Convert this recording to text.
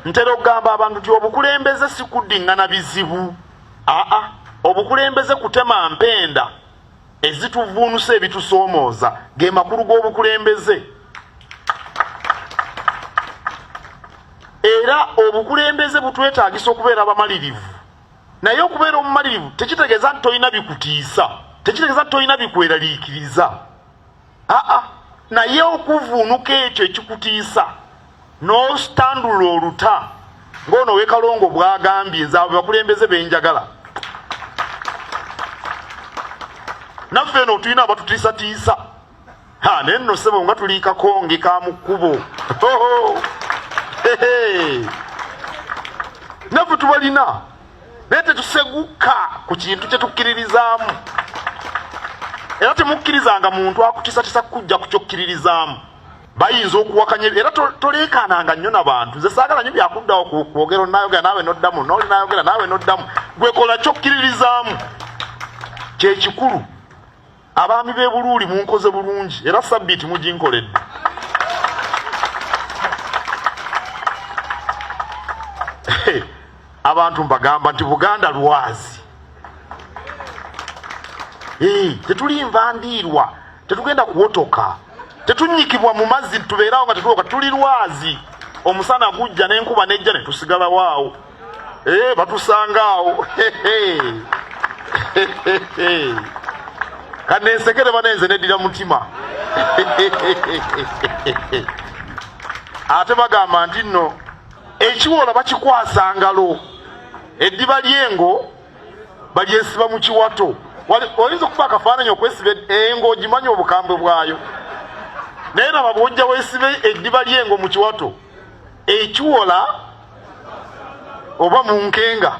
ntera okugamba abantu nti obukulembeze si kuddingana bizibu. Obukulembeze kutema mpenda ezituvuunusa ebitusoomooza ge makulu g'obukulembeze. Era obukulembeze butwetaagisa okubeera abamalirivu. Naye okubeera omumalirivu tekitegeeza nti tolina bikutiisa, tekitegeeza nti tolina bikweraliikiriza. Naye okuvuunuka ekyo ekikutiisa n'ositandula oluta ng'ono Wekalongo bw'agambye nze bakulembeze benjagala. Naffe eno tulina abatutiisatiisa. Naye nno ssebo nga tuli kakonge ka mu kkubo. Naffe tubalina. Naye tetuseguka ku kintu kye tukkiririzaamu. Era temukkirizanga muntu akutiisatiisa kujja ku kyokkiririzaamu. Bayinza okuwakanya era toleekaananga nnyo n'abantu. Nze saagala nnyo byakuddawo kwogera onaayogera naawe n'oddamu, n'oli naayogera naawe n'oddamu. Gwe kola kyokkiririzaamu. Kye kikulu. Abaami b'e Buluuli munkoze bulungi era sabbiiti muginkoledde. Abantu mbagamba nti Buganda lwazi. Tetulimva ndiirwa, tetugenda kuwotoka, tetunyikibwa mu mazzi tubeerawo nga tetuwoka, tuli lwazi. Omusana gujja n'enkuba nejja ne tusigala waawo. Batusangaawo. Kanensekere banenze neddira mutima. Ate bagamba nti nno ekiwola bakikwasa ngalo, eddiba ly'engo balyesiba mu kiwato. Oyinza okuba akafaananyi okwesiba engo ogimanyi obukambwe bwayo. Naye naba bw'ojja weesibe eddiba ly'engo mu kiwato, ekiwola oba mu nkenga.